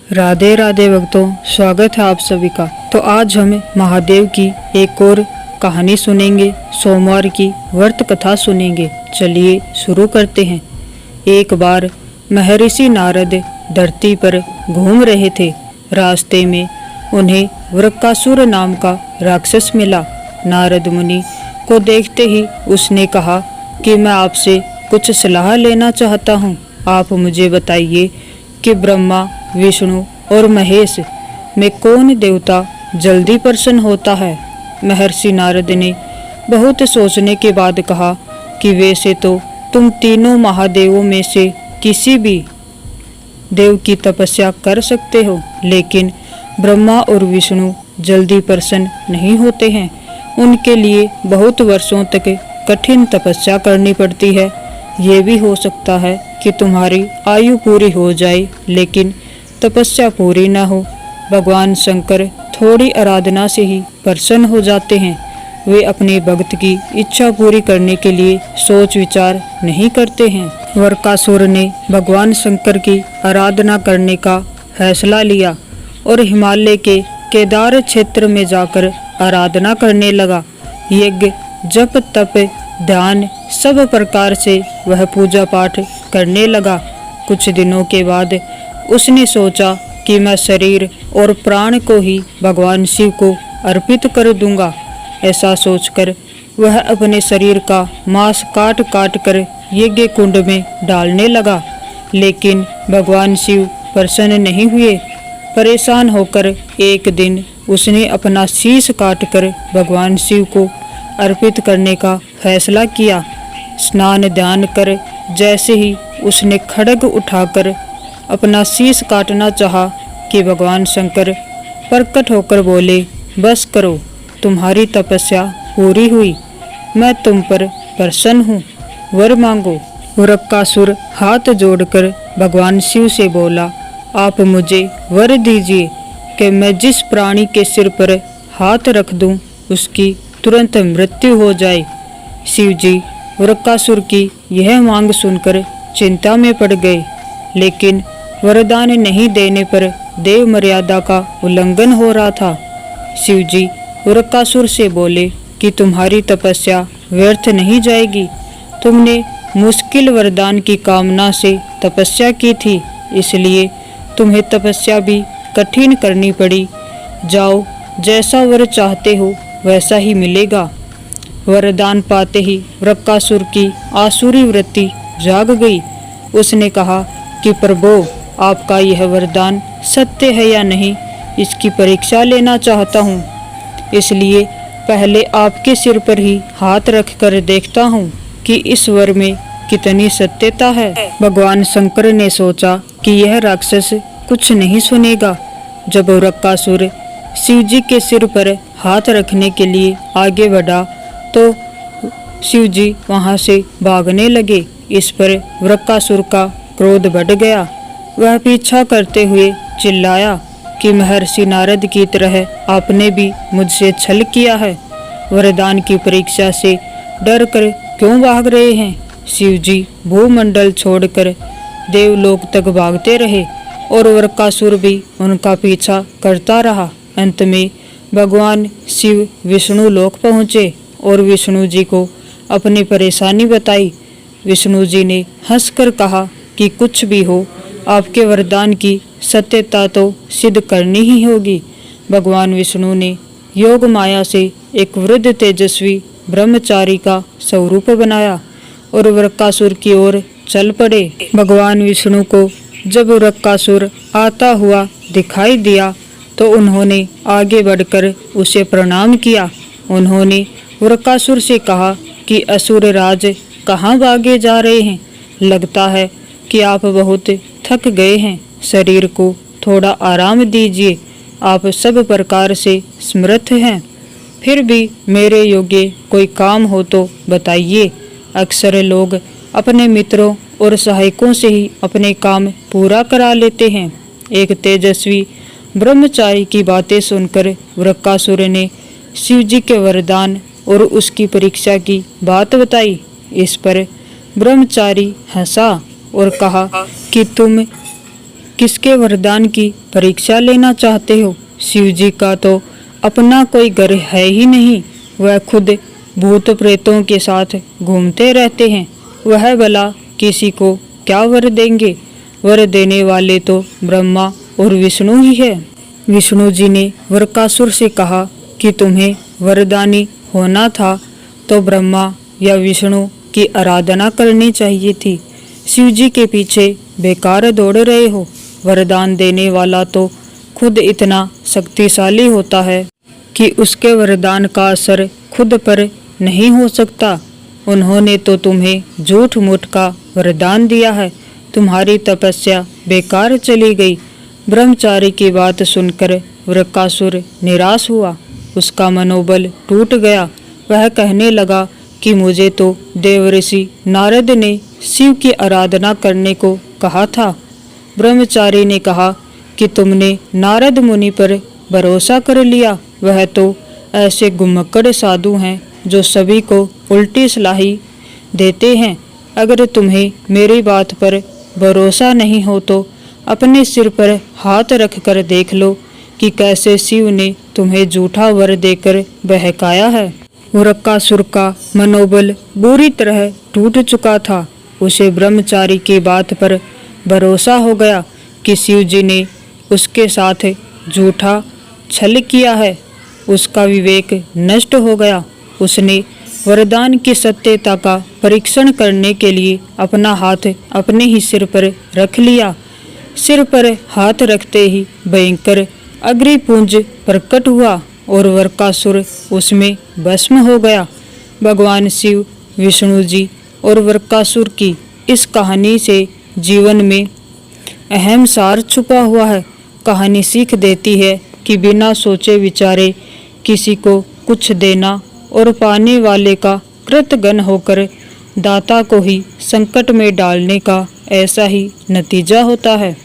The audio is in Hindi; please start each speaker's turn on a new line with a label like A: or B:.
A: राधे राधे भक्तों, स्वागत है आप सभी का। तो आज हम महादेव की एक और कहानी सुनेंगे। सोमवार की व्रत कथा सुनेंगे। चलिए शुरू करते हैं। एक बार महर्षि नारद धरती पर घूम रहे थे। रास्ते में उन्हें वृक्कासुर नाम का राक्षस मिला। नारद मुनि को देखते ही उसने कहा कि मैं आपसे कुछ सलाह लेना चाहता हूँ। आप मुझे बताइए कि ब्रह्मा, विष्णु और महेश में कौन देवता जल्दी प्रसन्न होता है। महर्षि नारद ने बहुत सोचने के बाद कहा कि वैसे तो तुम तीनों महादेवों में से किसी भी देव की तपस्या कर सकते हो, लेकिन ब्रह्मा और विष्णु जल्दी प्रसन्न नहीं होते हैं। उनके लिए बहुत वर्षों तक कठिन तपस्या करनी पड़ती है। ये भी हो सकता है कि तुम्हारी आयु पूरी हो जाए, लेकिन तपस्या पूरी न हो। भगवान शंकर थोड़ी आराधना से ही प्रसन्न हो जाते हैं। वे अपने भक्त की इच्छा पूरी करने के लिए सोच विचार नहीं करते हैं। वृक्कासुर ने भगवान शंकर की आराधना करने का फैसला लिया और हिमालय के केदार क्षेत्र में जाकर आराधना करने लगा। यज्ञ, जप, तप, ध्यान सब प्रकार से वह पूजा पाठ करने लगा। कुछ दिनों के बाद उसने सोचा कि मैं शरीर और प्राण को ही भगवान शिव को अर्पित कर दूंगा। ऐसा सोचकर वह अपने शरीर का मांस काट काट कर यज्ञ कुंड में डालने लगा, लेकिन भगवान शिव प्रसन्न नहीं हुए। परेशान होकर एक दिन उसने अपना शीश काटकर भगवान शिव को अर्पित करने का फैसला किया। स्नान ध्यान कर जैसे ही उसने खड्ग उठाकर अपना शीश काटना चाहा कि भगवान शंकर प्रकट होकर बोले, बस करो, तुम्हारी तपस्या पूरी हुई, मैं तुम पर प्रसन्न हूँ, वर मांगो। वृक्कासुर हाथ जोड़कर भगवान शिव से बोला, आप मुझे वर दीजिए कि मैं जिस प्राणी के सिर पर हाथ रख दूं उसकी तुरंत मृत्यु हो जाए। शिव जी वृक्कासुर की यह मांग सुनकर चिंता में पड़ गए, लेकिन वरदान नहीं देने पर देव मर्यादा का उल्लंघन हो रहा था। शिव जी वृक्कासुर से बोले कि तुम्हारी तपस्या व्यर्थ नहीं जाएगी। तुमने मुश्किल वरदान की कामना से तपस्या की थी, इसलिए तुम्हें तपस्या भी कठिन करनी पड़ी। जाओ, जैसा वर चाहते हो वैसा ही मिलेगा। वरदान पाते ही वृक्कासुर की आसुरी वृत्ति जाग गई। उसने कहा कि प्रभु, आपका यह वरदान सत्य है या नहीं, इसकी परीक्षा लेना चाहता हूँ। इसलिए पहले आपके सिर पर ही हाथ रख कर देखता हूँ कि इस वर में कितनी सत्यता है। भगवान शंकर ने सोचा कि यह राक्षस कुछ नहीं सुनेगा। जब वृक्कासुर शिव जी के सिर पर हाथ रखने के लिए आगे बढ़ा तो शिव जी वहां से भागने लगे। इस पर वृक्कासुर का क्रोध बढ़ गया। वह पीछा करते हुए चिल्लाया कि महर्षि नारद की तरह आपने भी मुझसे छल किया है। वरदान की परीक्षा से डर कर क्यों भाग रहे हैं। शिव जी भूमंडल छोड़कर देवलोक तक भागते रहे और वृक्कासुर भी उनका पीछा करता रहा। अंत में भगवान शिव विष्णु लोक पहुँचे और विष्णु जी को अपनी परेशानी बताई। विष्णु जी ने हंसकर कहा कि कुछ भी हो, आपके वरदान की सत्यता तो सिद्ध करनी ही होगी। भगवान विष्णु ने योग माया से एक वृद्ध तेजस्वी ब्रह्मचारी का स्वरूप बनाया और वृक्कासुर की ओर चल पड़े। भगवान विष्णु को जब वृक्कासुर आता हुआ दिखाई दिया तो उन्होंने आगे बढ़कर उसे प्रणाम किया। उन्होंने वृक्कासुर से कहा कि असुर राज कहाँ भागे जा रहे हैं। लगता है कि आप बहुत थक गए हैं, शरीर को थोड़ा आराम दीजिए। आप सब प्रकार से समर्थ हैं, फिर भी मेरे योग्य कोई काम हो तो बताइए। अक्सर लोग अपने मित्रों और सहायकों से ही अपने काम पूरा करा लेते हैं। एक तेजस्वी ब्रह्मचारी की बातें सुनकर वृक्कासुर ने शिव जी के वरदान और उसकी परीक्षा की बात बताई। इस पर ब्रह्मचारी हंसा और कहा कि तुम किसके वरदान की परीक्षा लेना चाहते हो? शिव जी का तो अपना कोई घर है ही नहीं, वह खुद भूत प्रेतों के साथ घूमते रहते हैं। वह भला किसी को क्या वर देंगे? वर देने वाले तो ब्रह्मा और विष्णु ही है। विष्णु जी ने वरकासुर से कहा कि तुम्हें वरदानी होना था तो ब्रह्मा या विष्णु की आराधना करनी चाहिए थी। शिव जी के पीछे बेकार दौड़ रहे हो। वरदान देने वाला तो खुद इतना शक्तिशाली होता है कि उसके वरदान का असर खुद पर नहीं हो सकता। उन्होंने तो तुम्हें झूठ मूठ का वरदान दिया है। तुम्हारी तपस्या बेकार चली गई। ब्रह्मचारी की बात सुनकर वृकासुर निराश हुआ। उसका मनोबल टूट गया। वह कहने लगा कि मुझे तो देवऋषि नारद ने शिव की आराधना करने को कहा था। ब्रह्मचारी ने कहा कि तुमने नारद मुनि पर भरोसा कर लिया। वह तो ऐसे गुम्मकड़ साधु हैं जो सभी को उल्टी सलाही देते हैं। अगर तुम्हें मेरी बात पर भरोसा नहीं हो तो अपने सिर पर हाथ रखकर देख लो कि कैसे शिव ने तुम्हें झूठा वर देकर बहकाया है। वृकासुर का मनोबल बुरी तरह टूट चुका था। उसे ब्रह्मचारी की बात पर भरोसा हो गया कि शिव जी ने उसके साथ झूठा छल किया है। उसका विवेक नष्ट हो गया। उसने वरदान की सत्यता का परीक्षण करने के लिए अपना हाथ अपने ही सिर पर रख लिया। सिर पर हाथ रखते ही भयंकर अग्निपुंज प्रकट हुआ और वरकासुर उसमें भस्म हो गया। भगवान शिव, विष्णु जी और वरकासुर की इस कहानी से जीवन में अहम सार छुपा हुआ है। कहानी सीख देती है कि बिना सोचे विचारे किसी को कुछ देना और पाने वाले का कृतघ्न होकर दाता को ही संकट में डालने का ऐसा ही नतीजा होता है।